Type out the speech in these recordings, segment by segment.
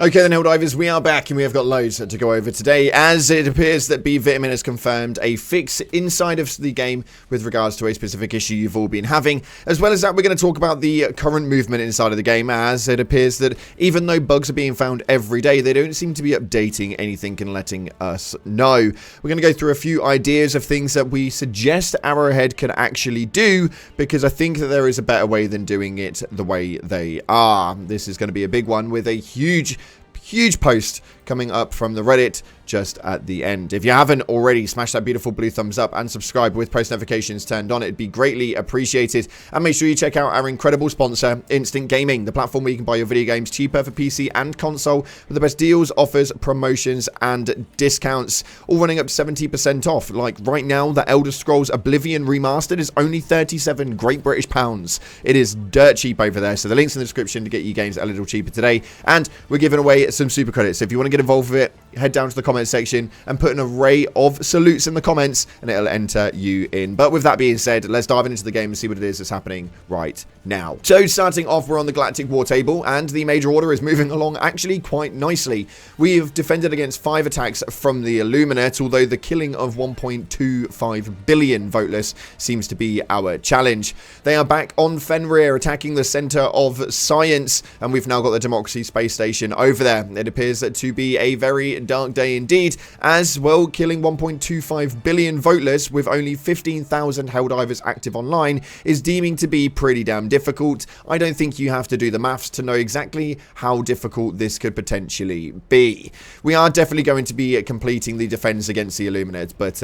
Okay then, Helldivers, we are back and we have got loads to go over today, as it appears that B-Vitamin has confirmed a fix inside of the game with regards to a specific issue you've all been having. As well as that, we're going to talk about the current movement inside of the game, as it appears that even though bugs are being found every day, they don't seem to be updating anything and letting us know. We're going to go through a few ideas of things that we suggest Arrowhead can actually do, because I think that there is a better way than doing it the way they are. This is going to be a big one with a huge post coming up from the Reddit just at the end. If you haven't already, smash that beautiful blue thumbs up and subscribe with post notifications turned on. It'd be greatly appreciated. And make sure you check out our incredible sponsor, Instant Gaming, the platform where you can buy your video games cheaper for PC and console with the best deals, offers, promotions, and discounts, all running up to 70% off. Like right now, the Elder Scrolls Oblivion Remastered is only 37 Great British pounds. It is dirt cheap over there, so the link's in the description to get you games a little cheaper today. And we're giving away some super credits. So if you want to get involved with it, head down to the comment section and put an array of salutes in the comments and it'll enter you in. But with that being said, let's dive into the game and see what it is that's happening right now. So starting off, we're on the Galactic war table and the major order is moving along actually quite nicely. We have defended against 5 attacks from the Illuminate, although the killing of 1.25 billion voteless seems to be our challenge. They are back on Fenrir, attacking the center of science, and we've now got the Democracy space station over there. It appears to be a very dark day indeed, as well, killing 1.25 billion voteless with only 15,000 Helldivers active online is deeming to be pretty damn difficult. I don't think you have to do the maths to know exactly how difficult this could potentially be. We are definitely going to be completing the defense against the Illuminate, but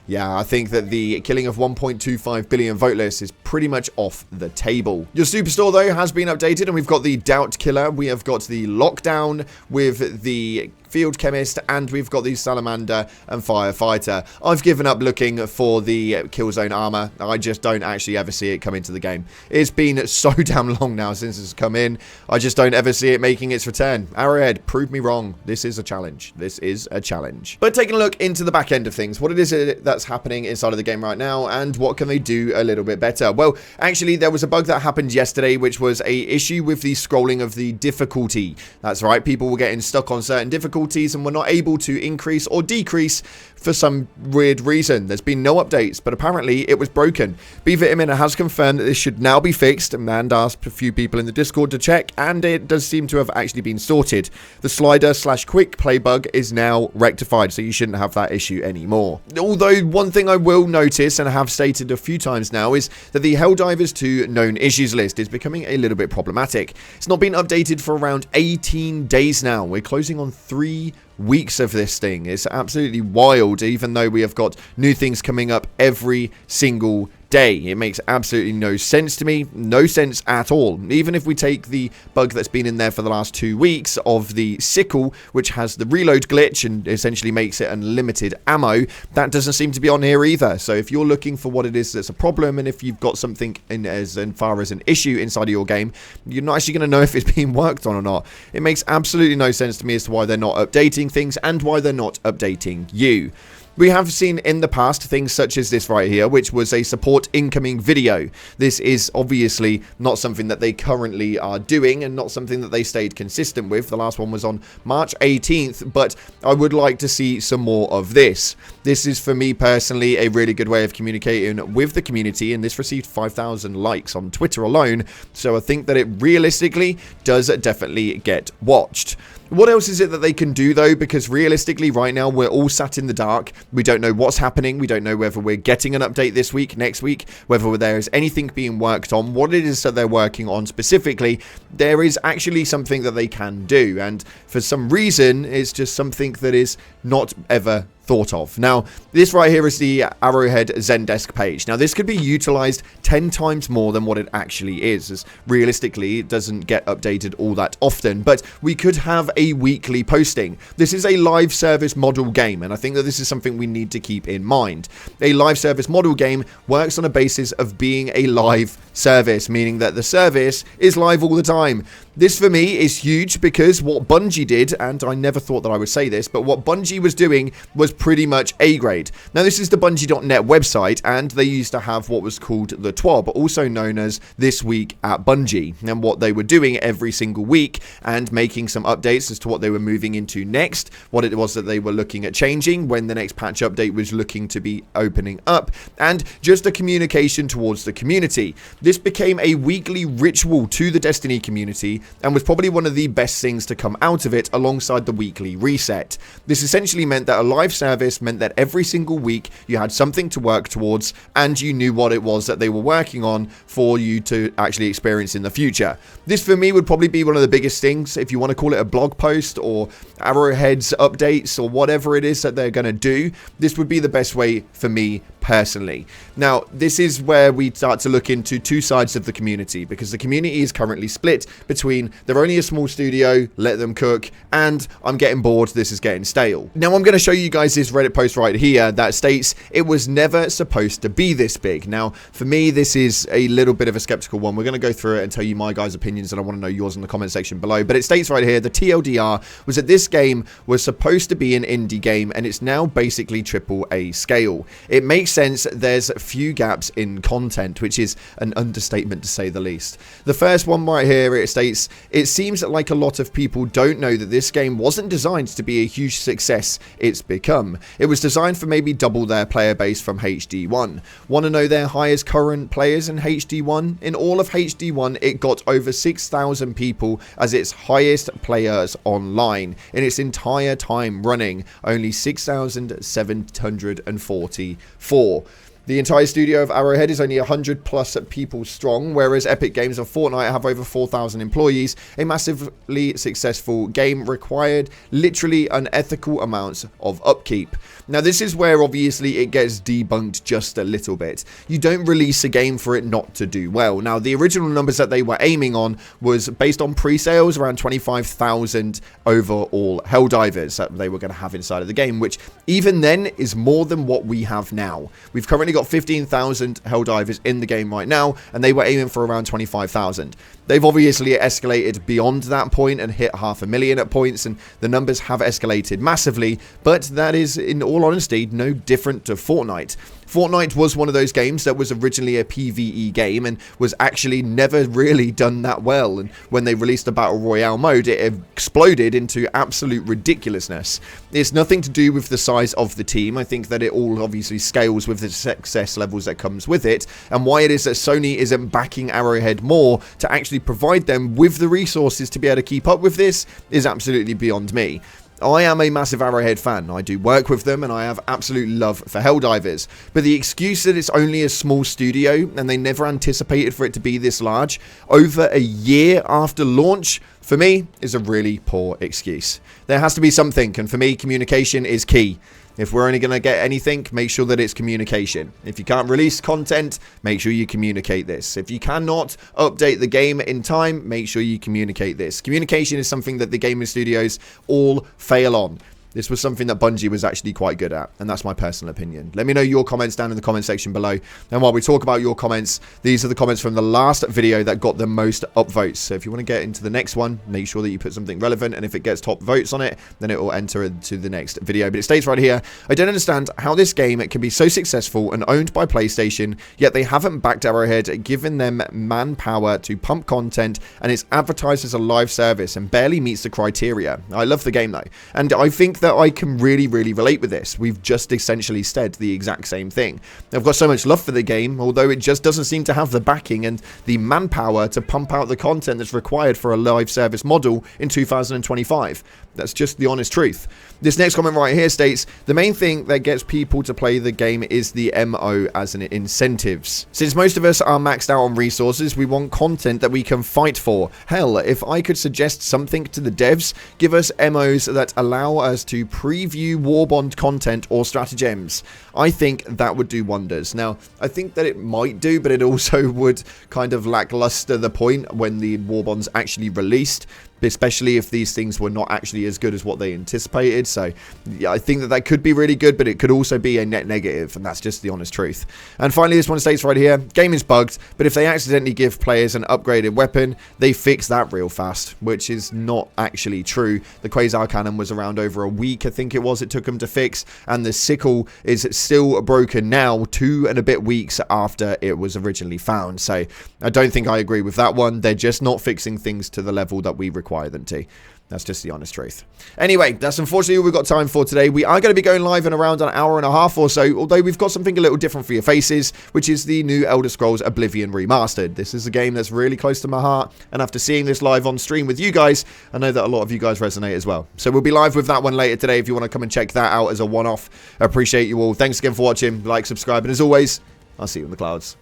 yeah, I think that the killing of 1.25 billion voteless is pretty much off the table. Your superstore though has been updated, and we've got the Doubt Killer, we have got the Lockdown with the Field Chemist, and we've got the Salamander and Firefighter. I've given up looking for the Killzone armor. I just don't actually ever see it come into the game. It's been so damn long now since it's come in. I just don't ever see it making its return. Arrowhead, prove me wrong. This is a challenge. This is a challenge. But taking a look into the back end of things, what it is that's happening inside of the game right now, and what can they do a little bit better? Well, actually, there was a bug that happened yesterday, which was a issue with the scrolling of the difficulty. That's right, people were getting stuck on certain difficulties and were not able to increase or decrease for some weird reason. There's been no updates, but apparently it was broken. B-Vitamin has confirmed that this should now be fixed, and asked a few people in the Discord to check, and it does seem to have actually been sorted. The slider/quick play bug is now rectified, so you shouldn't have that issue anymore. Although one thing I will notice, and I have stated a few times now, is that the Helldivers 2 known issues list is becoming a little bit problematic. It's not been updated for around 18 days now. We're closing on 3 weeks of this thing. It's absolutely wild, even though we have got new things coming up every single day. It makes absolutely no sense to me. No sense at all. Even if we take the bug that's been in there for the last 2 weeks of the sickle, which has the reload glitch and essentially makes it unlimited ammo, that doesn't seem to be on here either. So if you're looking for what it is that's a problem, and if you've got something in as far as an issue inside of your game, you're not actually going to know if it's being worked on or not. It makes absolutely no sense to me as to why they're not updating things and why they're not updating you. We have seen in the past things such as this right here, which was a support incoming video. This is obviously not something that they currently are doing, and not something that they stayed consistent with. The last one was on March 18th, but I would like to see some more of this. This is, for me personally, a really good way of communicating with the community, and this received 5,000 likes on Twitter alone, so I think that it realistically does definitely get watched. What else is it that they can do, though? Because realistically, right now, we're all sat in the dark. We don't know what's happening. We don't know whether we're getting an update this week, next week, whether there is anything being worked on, what it is that they're working on specifically. There is actually something that they can do, and for some reason, it's just something that is not ever thought of. Now, this right here is the Arrowhead Zendesk page. Now, this could be utilized 10 times more than what it actually is, as realistically, it doesn't get updated all that often, but we could have a weekly posting. This is a live service model game, and I think that this is something we need to keep in mind. A live service model game works on a basis of being a live service, meaning that the service is live all the time. This for me is huge, because what Bungie did, and I never thought that I would say this, but what Bungie was doing was was pretty much A grade. Now, this is the Bungie.net website, and they used to have what was called the TWAB, also known as This Week at Bungie, and what they were doing every single week and making some updates as to what they were moving into next, what it was that they were looking at changing, when the next patch update was looking to be opening up, and just a communication towards the community. This became a weekly ritual to the Destiny community and was probably one of the best things to come out of it, alongside the weekly reset. This essentially meant that a live service meant that every single week you had something to work towards, and you knew what it was that they were working on for you to actually experience in the future. This for me would probably be one of the biggest things, if you want to call it a blog post or Arrowhead's updates or whatever it is that they're going to do. This would be the best way for me personally. Now, this is where we start to look into two sides of the community, because the community is currently split between they're only a small studio, let them cook, and I'm getting bored, this is getting stale. Now, I'm going to show you guys this Reddit post right here that states it was never supposed to be this big. Now, for me, this is a little bit of a skeptical one. We're going to go through it and tell you my guys' opinions, and I want to know yours in the comment section below. But it states right here, the TLDR was that this game was supposed to be an indie game, and it's now basically AAA scale. It makes sense. There's few gaps in content, which is an understatement to say the least. The first one right here, it states, it seems like a lot of people don't know that this game wasn't designed to be a huge success it's become. It was designed for maybe double their player base from HD1. Want to know their highest current players in HD1? In all of HD1, it got over 6,000 people as its highest players online. In its entire time running, only 6,744. The entire studio of Arrowhead is only 100 plus people strong, whereas Epic Games and Fortnite have over 4,000 employees. A massively successful game required literally unethical amounts of upkeep. Now, this is where obviously it gets debunked just a little bit. You don't release a game for it not to do well. Now, the original numbers that they were aiming on was based on pre-sales, around 25,000 overall Helldivers that they were going to have inside of the game, which even then is more than what we have now. We've currently got 15,000 Helldivers in the game right now, and they were aiming for around 25,000. They've obviously escalated beyond that point and hit 500,000 at points, and the numbers have escalated massively, but that is, in all honesty, no different to Fortnite. Fortnite was one of those games that was originally a PvE game and was actually never really done that well, and when they released the Battle Royale mode, it exploded into absolute ridiculousness. It's nothing to do with the size of the team. I think that it all obviously scales with the success levels that comes with it, and why it is that Sony isn't backing Arrowhead more to actually provide them with the resources to be able to keep up with this is absolutely beyond me. I am a massive Arrowhead fan. I do work with them and I have absolute love for Helldivers. But the excuse that it's only a small studio and they never anticipated for it to be this large over a year after launch, for me, is a really poor excuse. There has to be something, and for me, communication is key. If we're only going to get anything, make sure that it's communication. If you can't release content, make sure you communicate this. If you cannot update the game in time, make sure you communicate this. Communication is something that the gaming studios all fail on. This was something that Bungie was actually quite good at, and that's my personal opinion. Let me know your comments down in the comment section below. And while we talk about your comments, these are the comments from the last video that got the most upvotes. So if you want to get into the next one, make sure that you put something relevant, and if it gets top votes on it, then it will enter into the next video. But it states right here, I don't understand how this game can be so successful and owned by PlayStation, yet they haven't backed Arrowhead, given them manpower to pump content, and it's advertised as a live service and barely meets the criteria. I love the game though, and I think that I can really relate with this. We've just essentially said the exact same thing. I've got so much love for the game, although it just doesn't seem to have the backing and the manpower to pump out the content that's required for a live service model in 2025. That's just the honest truth. This next comment right here states, the main thing that gets people to play the game is the MO as an incentives. Since most of us are maxed out on resources, we want content that we can fight for. Hell, if I could suggest something to the devs, give us MOs that allow us to preview Warbond content or stratagems. I think that would do wonders. Now, I think that it might do, but it also would kind of lackluster the point when the Warbonds actually released, especially if these things were not actually as good as what they anticipated. So yeah, I think that that could be really good, but it could also be a net negative, and that's just the honest truth. And finally, this one states right here, game is bugged, but if they accidentally give players an upgraded weapon, they fix that real fast, which is not actually true. The Quasar Cannon was around over a week, I think it was, it took them to fix, and the sickle is still broken now 2 and a bit weeks after it was originally found. So I don't think I agree with that one. They're just not fixing things to the level that we require them to. That's just the honest truth. Anyway, that's unfortunately all we've got time for today. We are going to be going live in around an hour and a half or so, although we've got something a little different for your faces, which is the new Elder Scrolls Oblivion Remastered. This is a game that's really close to my heart, and after seeing this live on stream with you guys, I know that a lot of you guys resonate as well. So we'll be live with that one later today if you want to come and check that out as a one-off. I appreciate you all. Thanks again for watching. Like, subscribe, and as always, I'll see you in the clouds.